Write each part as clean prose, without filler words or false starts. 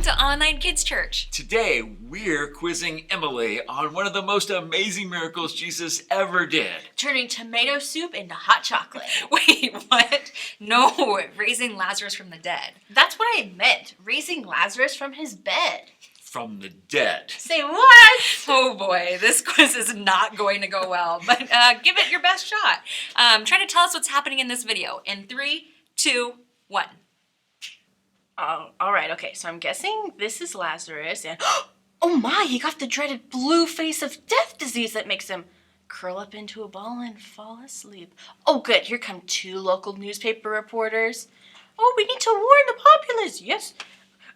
Welcome to Online Kids Church. Today, we're quizzing Emily on one of the most amazing miracles Jesus ever did. Turning tomato soup into hot chocolate. Wait, what? No, raising Lazarus from the dead. That's what I meant. Raising Lazarus from his bed. From the dead. Say what? Oh boy, this quiz is not going to go well, but give it your best shot. Try to tell us what's happening in this video in 3, 2, 1. All right, okay, so I'm guessing this is Lazarus, and oh my, he got the dreaded blue face of death disease that makes him curl up into a ball and fall asleep. Oh good, here come 2 local newspaper reporters. Oh, we need to warn the populace, yes.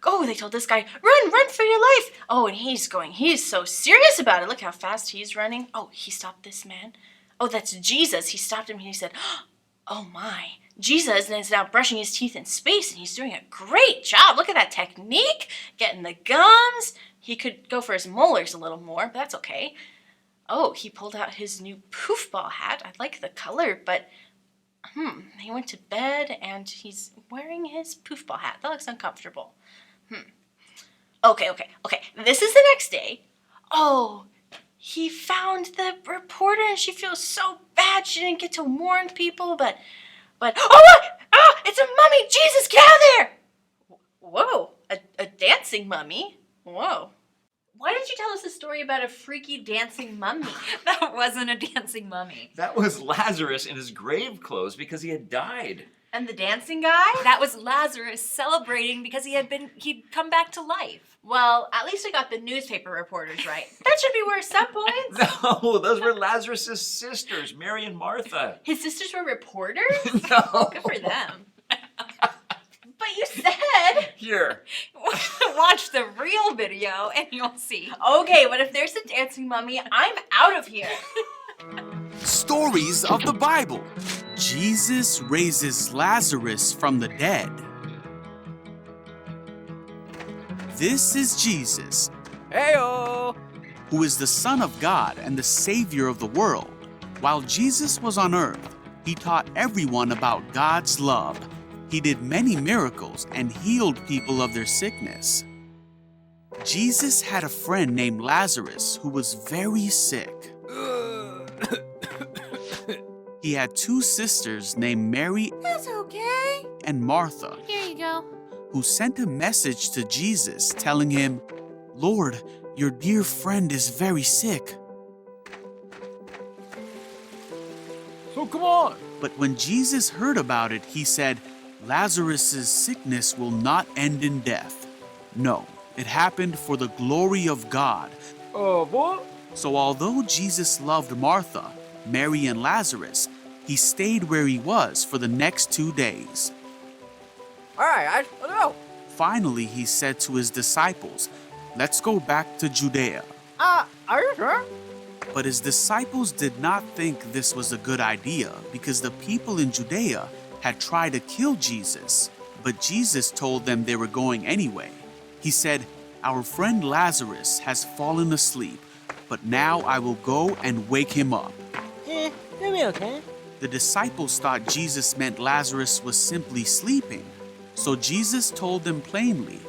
Oh, they told this guy, run for your life. Oh, and he's so serious about it. Look how fast he's running. Oh, he stopped this man. Oh, that's Jesus. He stopped him and he said, oh my. Jesus is now brushing his teeth in space, and he's doing a great job. Look at that technique, getting the gums. He could go for his molars a little more, but that's okay. Oh, he pulled out his new poof ball hat. I like the color, but he went to bed, and he's wearing his poof ball hat. That looks uncomfortable. Okay. This is the next day. Oh, he found the reporter, and she feels so bad she didn't get to warn people, but it's a mummy! Jesus, get out of there! Whoa, a dancing mummy? Whoa. Why did you tell us a story about a freaky dancing mummy? That wasn't a dancing mummy. That was Lazarus in his grave clothes because he had died. And the dancing guy? That was Lazarus celebrating because he'd come back to life. Well, at least I got the newspaper reporters right. That should be worth some points. No, those were Lazarus' sisters, Mary and Martha. His sisters were reporters? No. Good for them. But you said... Here. Watch the real video and you'll see. Okay, but if there's a dancing mummy, I'm out of here. Stories of the Bible. Jesus raises Lazarus from the dead. This is Jesus, Heyo! who is the Son of God and the Savior of the world. While Jesus was on earth, he taught everyone about God's love. He did many miracles and healed people of their sickness. Jesus had a friend named Lazarus who was very sick. He had 2 sisters named Mary That's okay. and Martha, Here you go. who sent a message to Jesus telling him, "Lord, your dear friend is very sick." So come on! But when Jesus heard about it, he said, "Lazarus' sickness will not end in death. No, it happened for the glory of God." What? So although Jesus loved Martha, Mary, and Lazarus, he stayed where he was for the next 2 days. Alright, let's go. Finally, he said to his disciples, "Let's go back to Judea." Are you sure? But his disciples did not think this was a good idea because the people in Judea had tried to kill Jesus. But Jesus told them they were going anyway. He said, "Our friend Lazarus has fallen asleep, but now I will go and wake him up." You'll be okay. The disciples thought Jesus meant Lazarus was simply sleeping. So Jesus told them plainly,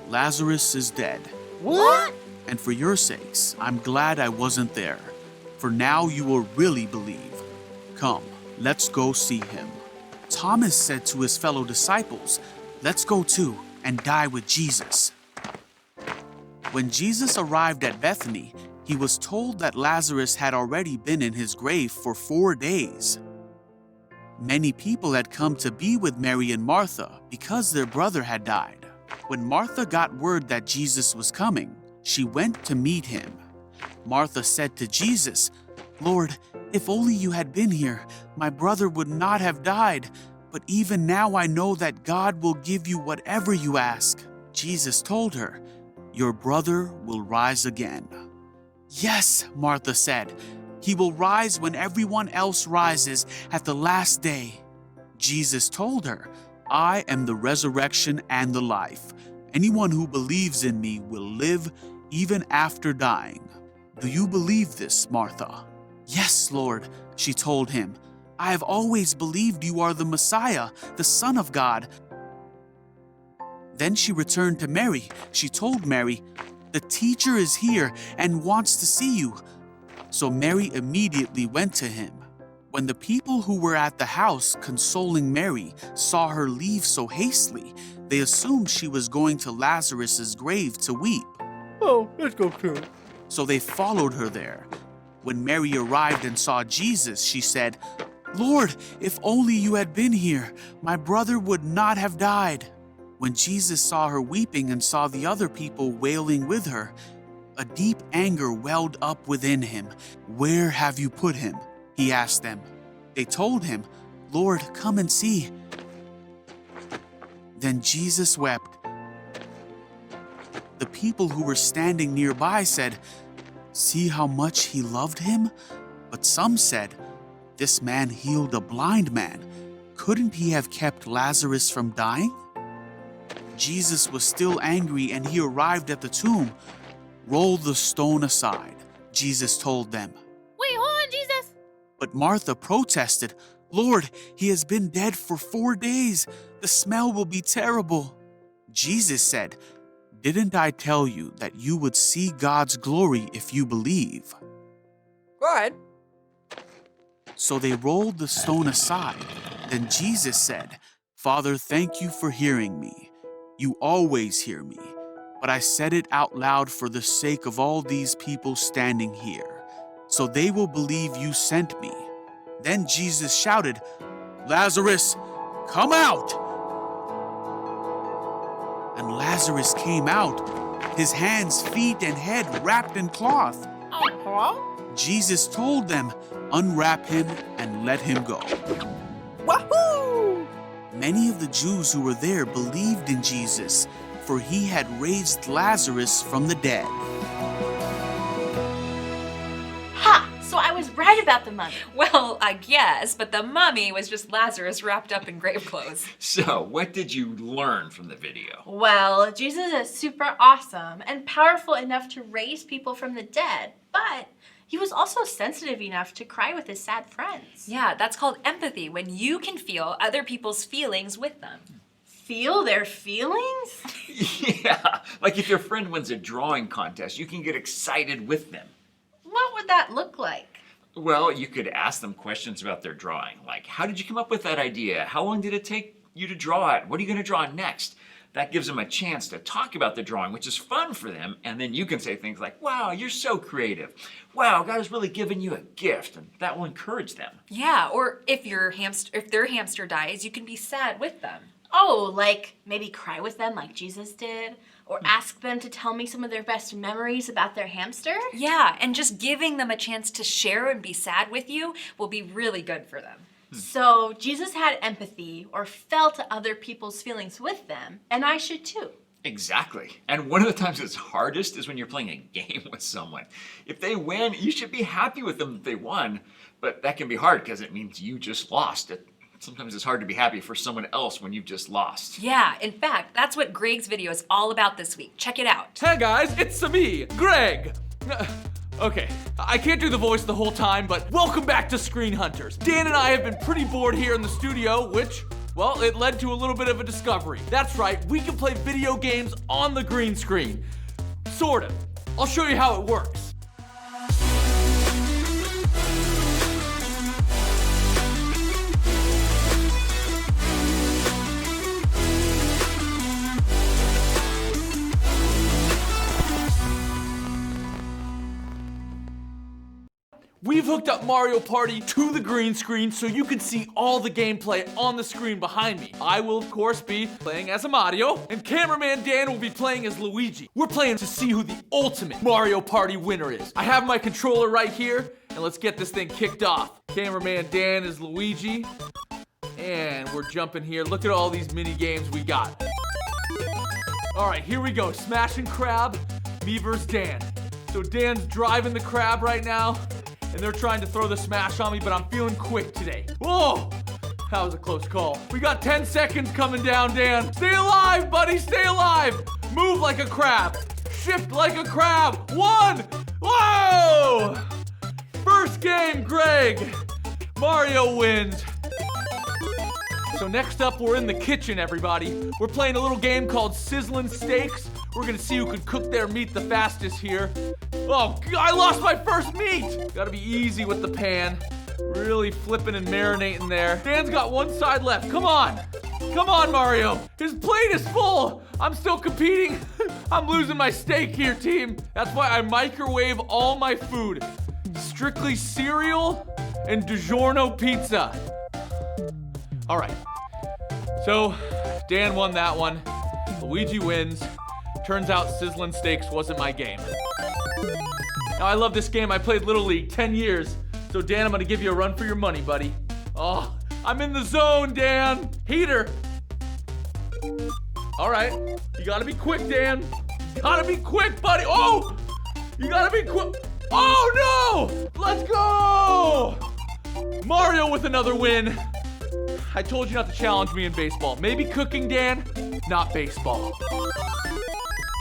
"Lazarus is dead. What? And for your sakes, I'm glad I wasn't there. For now you will really believe. Come, let's go see him." Thomas said to his fellow disciples, "Let's go too and die with Jesus." When Jesus arrived at Bethany, he was told that Lazarus had already been in his grave for 4 days. Many people had come to be with Mary and Martha because their brother had died. When Martha got word that Jesus was coming, she went to meet him. Martha said to Jesus, "Lord, if only you had been here, my brother would not have died. But even now I know that God will give you whatever you ask." Jesus told her, "Your brother will rise again." "Yes," Martha said, "he will rise when everyone else rises at the last day." Jesus told her, "I am the resurrection and the life. Anyone who believes in me will live even after dying." "Do you believe this, Martha?" "Yes, Lord," she told him. "I have always believed you are the Messiah, the Son of God." Then she returned to Mary. She told Mary, "The teacher is here and wants to see you." So Mary immediately went to him. When the people who were at the house consoling Mary saw her leave so hastily, they assumed she was going to Lazarus's grave to weep. Oh, let's go too. So they followed her there. When Mary arrived and saw Jesus, she said, "Lord, if only you had been here, my brother would not have died." When Jesus saw her weeping and saw the other people wailing with her, a deep anger welled up within him. "Where have you put him?" he asked them. They told him, "Lord, come and see." Then Jesus wept. The people who were standing nearby said, "See how much he loved him?" But some said, "This man healed a blind man. Couldn't he have kept Lazarus from dying?" Jesus was still angry and he arrived at the tomb. "Roll the stone aside," Jesus told them. Wait, hold on, Jesus. But Martha protested, "Lord, he has been dead for 4 days. The smell will be terrible." Jesus said, "Didn't I tell you that you would see God's glory if you believe?" Go ahead. So they rolled the stone aside. Then Jesus said, "Father, thank you for hearing me. You always hear me, but I said it out loud for the sake of all these people standing here, so they will believe you sent me." Then Jesus shouted, "Lazarus, come out!" And Lazarus came out, his hands, feet, and head wrapped in cloth. Hello? Jesus told them, "Unwrap him and let him go." Wahoo! Many of the Jews who were there believed in Jesus, for he had raised Lazarus from the dead. Ha! So I was right about the mummy. Well, I guess, but the mummy was just Lazarus wrapped up in grave clothes. So, what did you learn from the video? Well, Jesus is super awesome and powerful enough to raise people from the dead, but he was also sensitive enough to cry with his sad friends. Yeah, that's called empathy, when you can feel other people's feelings with them. Feel their feelings? Yeah, like if your friend wins a drawing contest, you can get excited with them. What would that look like? Well, you could ask them questions about their drawing, like, how did you come up with that idea? How long did it take you to draw it? What are you going to draw next? That gives them a chance to talk about the drawing, which is fun for them, and then you can say things like, "Wow, you're so creative. Wow, God has really given you a gift," and that will encourage them. Yeah, or if their hamster dies, you can be sad with them. Oh, like maybe cry with them like Jesus did? Or ask them to tell me some of their best memories about their hamster? Yeah, and just giving them a chance to share and be sad with you will be really good for them. So Jesus had empathy or felt other people's feelings with them, and I should too. Exactly. And one of the times it's hardest is when you're playing a game with someone. If they win, you should be happy with them that they won, but that can be hard because it means you just lost. Sometimes it's hard to be happy for someone else when you've just lost. Yeah, in fact, that's what Greg's video is all about this week. Check it out. Hey guys, it's me, Greg. Okay, I can't do the voice the whole time, but welcome back to Screen Hunters. Dan and I have been pretty bored here in the studio, which, well, it led to a little bit of a discovery. That's right, we can play video games on the green screen. Sort of. I'll show you how it works. We've hooked up Mario Party to the green screen so you can see all the gameplay on the screen behind me. I will, of course, be playing as a Mario, and cameraman Dan will be playing as Luigi. We're playing to see who the ultimate Mario Party winner is. I have my controller right here, and let's get this thing kicked off. Cameraman Dan is Luigi, and we're jumping here. Look at all these mini games we got. All right, here we go. Smash and Crab, me versus Dan. So Dan's driving the crab right now, and they're trying to throw the smash on me, but I'm feeling quick today. Whoa! That was a close call. We got 10 seconds coming down, Dan. Stay alive, buddy, stay alive. Move like a crab. Shift like a crab. 1! Whoa! First game, Greg. Mario wins. So next up, we're in the kitchen, everybody. We're playing a little game called Sizzling Steaks. We're gonna see who can cook their meat the fastest here. Oh, I lost my first meat! Gotta be easy with the pan. Really flipping and marinating there. Dan's got one side left. Come on! Come on, Mario! His plate is full! I'm still competing. I'm losing my steak here, team. That's why I microwave all my food. Strictly cereal and DiGiorno pizza. All right. So, Dan won that one. Luigi wins. Turns out Sizzling Steaks wasn't my game. Now, I love this game. I played Little League 10 years. So, Dan, I'm gonna give you a run for your money, buddy. Oh, I'm in the zone, Dan. Heater. All right. You gotta be quick, Dan. You gotta be quick, buddy. Oh! You gotta be quick. Oh, no! Let's go! Mario with another win. I told you not to challenge me in baseball. Maybe cooking, Dan, not baseball.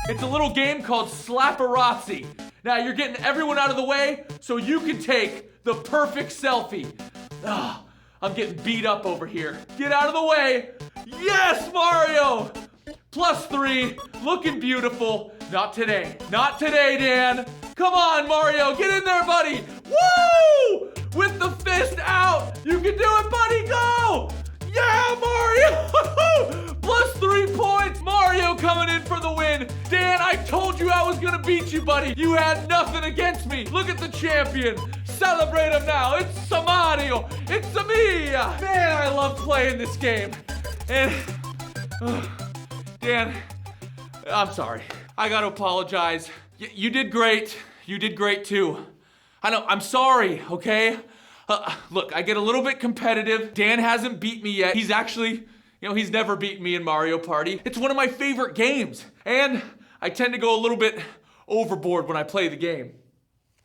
It's a little game called Slapparazzi. Now you're getting everyone out of the way so you can take the perfect selfie. I'm getting beat up over here. Get out of the way. Yes, Mario! +3, looking beautiful. Not today. Not today, Dan. Come on, Mario, get in there, buddy. Woo! With the fist out. You can do it, buddy, go! Yeah, Mario! +3 points. Mario coming in for the win. Dan, I told you I was gonna beat you, buddy. You had nothing against me. Look at the champion. Celebrate him now. It's Mario. It's me. Man, I love playing this game. And, Dan, I'm sorry. I gotta apologize. You did great. You did great too. I know, I'm sorry, okay? Look, I get a little bit competitive. Dan hasn't beat me yet. He's actually, he's never beaten me in Mario Party. It's one of my favorite games. And I tend to go a little bit overboard when I play the game.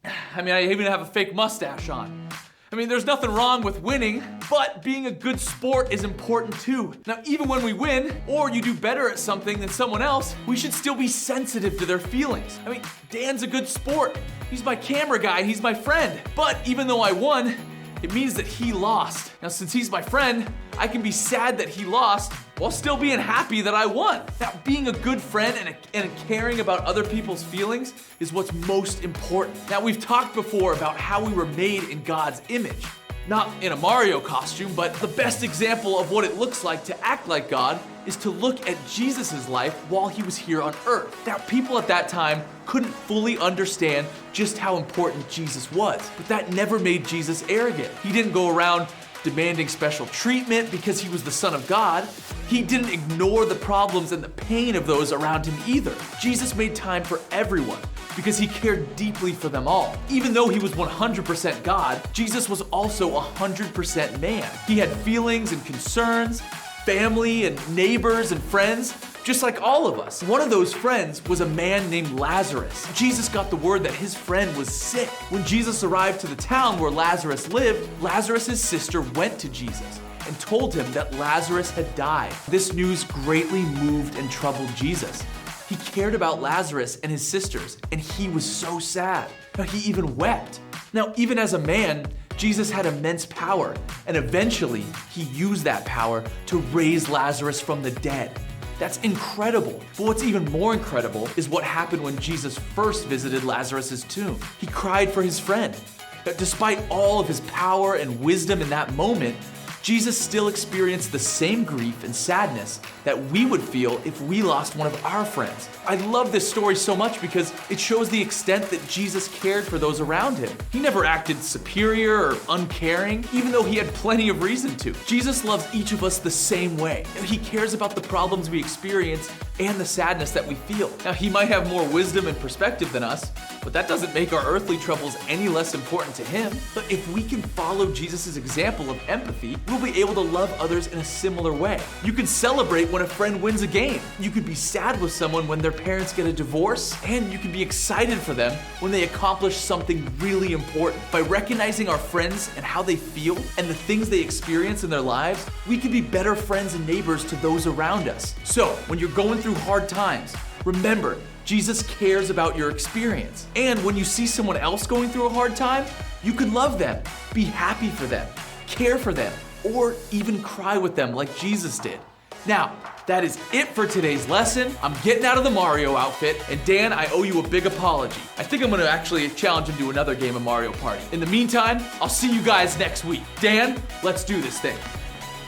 I mean, I even have a fake mustache on. I mean, there's nothing wrong with winning, but being a good sport is important too. Now, even when we win, or you do better at something than someone else, we should still be sensitive to their feelings. I mean, Dan's a good sport. He's my camera guy, he's my friend. But even though I won, it means that he lost. Now, since he's my friend, I can be sad that he lost while still being happy that I won. Now, being a good friend and caring about other people's feelings is what's most important. Now, we've talked before about how we were made in God's image. Not in a Mario costume, but the best example of what it looks like to act like God is to look at Jesus' life while he was here on earth. Now, people at that time couldn't fully understand just how important Jesus was, but that never made Jesus arrogant. He didn't go around demanding special treatment because he was the Son of God. He didn't ignore the problems and the pain of those around him either. Jesus made time for everyone because he cared deeply for them all. Even though he was 100% God, Jesus was also 100% man. He had feelings and concerns, family and neighbors and friends, just like all of us. One of those friends was a man named Lazarus. Jesus got the word that his friend was sick. When Jesus arrived to the town where Lazarus lived, Lazarus' sister went to Jesus and told him that Lazarus had died. This news greatly moved and troubled Jesus. He cared about Lazarus and his sisters, and he was so sad. Now, he even wept. Now, even as a man, Jesus had immense power, and eventually he used that power to raise Lazarus from the dead. That's incredible. But what's even more incredible is what happened when Jesus first visited Lazarus' tomb. He cried for his friend. But despite all of his power and wisdom in that moment, Jesus still experienced the same grief and sadness that we would feel if we lost one of our friends. I love this story so much because it shows the extent that Jesus cared for those around him. He never acted superior or uncaring, even though he had plenty of reason to. Jesus loves each of us the same way. He cares about the problems we experience and the sadness that we feel. Now, he might have more wisdom and perspective than us, but that doesn't make our earthly troubles any less important to him. But if we can follow Jesus' example of empathy, we'll be able to love others in a similar way. You can celebrate when a friend wins a game. You could be sad with someone when their parents get a divorce, and you can be excited for them when they accomplish something really important. By recognizing our friends and how they feel and the things they experience in their lives, we can be better friends and neighbors to those around us. So, when you're going through hard times, remember, Jesus cares about your experience. And when you see someone else going through a hard time, you can love them, be happy for them, care for them, or even cry with them like Jesus did. Now, that is it for today's lesson. I'm getting out of the Mario outfit, and Dan, I owe you a big apology. I think I'm gonna actually challenge him to another game of Mario Party. In the meantime, I'll see you guys next week. Dan, let's do this thing.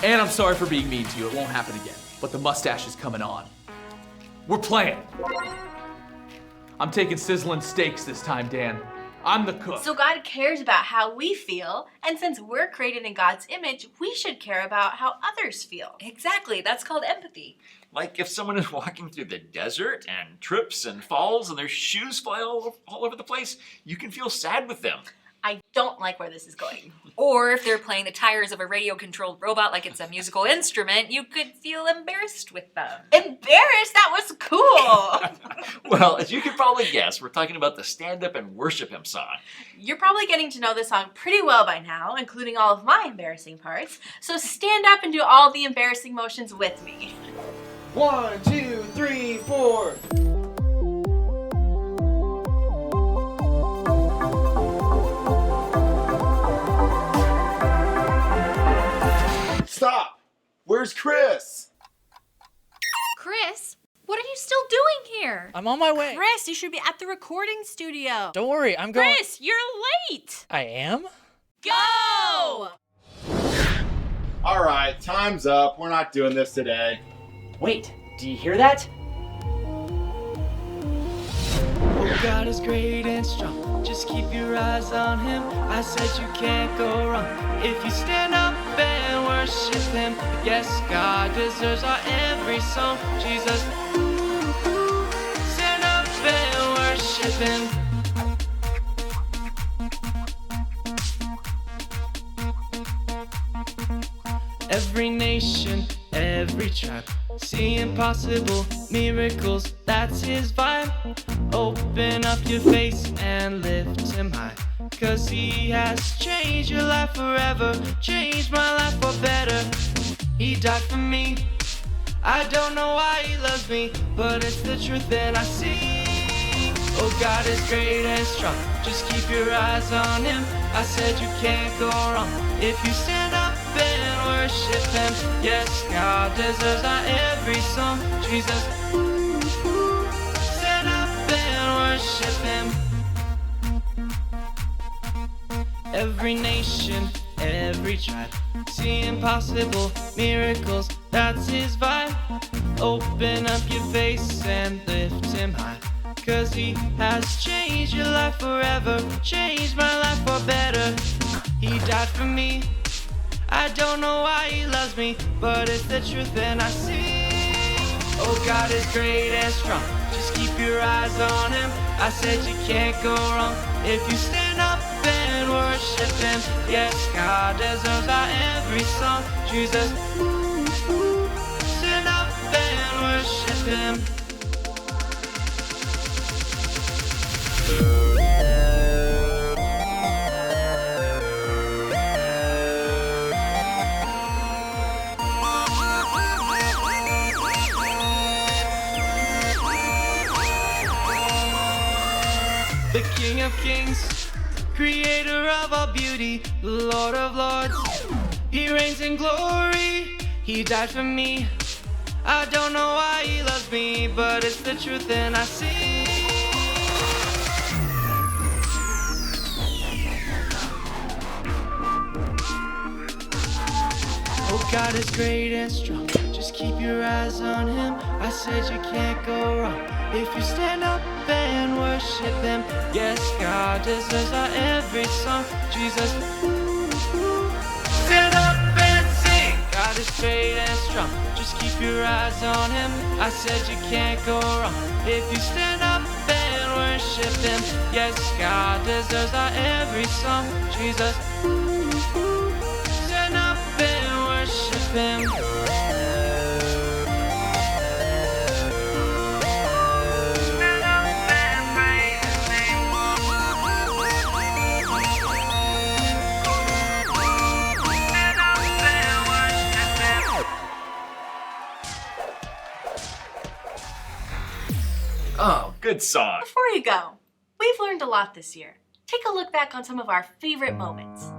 And I'm sorry for being mean to you, it won't happen again. But the mustache is coming on. We're playing. I'm taking Sizzling Steaks this time, Dan. I'm the cook. So God cares about how we feel, and since we're created in God's image, we should care about how others feel. Exactly, that's called empathy. Like if someone is walking through the desert and trips and falls and their shoes fly all over the place, you can feel sad with them. I don't like where this is going. Or if they're playing the tires of a radio-controlled robot like it's a musical instrument, you could feel embarrassed with them. Embarrassed? That was cool. Well, as you can probably guess, we're talking about the Stand Up and Worship Him song. You're probably getting to know this song pretty well by now, including all of my embarrassing parts. So stand up and do all the embarrassing motions with me. 1, 2, 3, 4. Stop! Where's Chris? Chris, what are you still doing here? I'm on my way. Chris, you should be at the recording studio. Don't worry, I'm going. Chris, you're late. I am? Go! All right, time's up. We're not doing this today. Wait, do you hear that? Oh, God is great and strong. Just keep your eyes on Him. I said you can't go wrong if you stand up and worship Him. Yes, God deserves our every song. Jesus, stand up and worship Him. Every nation, every tribe, see impossible miracles, that's His vibe. Open up your face and lift Him high, 'cause He has changed your life forever, changed my life for better. He died for me, I don't know why He loves me, but it's the truth that I see. Oh, God is great and strong, just keep your eyes on Him. I said you can't go wrong if you stand up and worship Him. Yes, God deserves our every song. Jesus, stand up and worship Him. Every nation, every tribe, see impossible miracles, that's His vibe. Open up your face and lift Him high, 'cause He has changed your life forever, changed my life for better. He died for me, I don't know why He loves me, but it's the truth and I see. Oh, God is great and strong, just keep your eyes on Him. I said you can't go wrong if you stand up and worship Him. Yes, God deserves our every song. Jesus, stand up and worship Him. The King of Kings, Creator of all beauty, the Lord of Lords, He reigns in glory, He died for me. I don't know why He loves me, but it's the truth and I see. Oh, God is great and strong, just keep your eyes on Him. I said you can't go wrong if you stand up and worship Him. Yes, God deserves our every song. Jesus, stand up and sing. God is great and strong, just keep your eyes on Him. I said you can't go wrong if you stand up and worship Him. Yes, God deserves our every song. Jesus, stand up and worship Him. Oh, good song. Before you go, we've learned a lot this year. Take a look back on some of our favorite moments.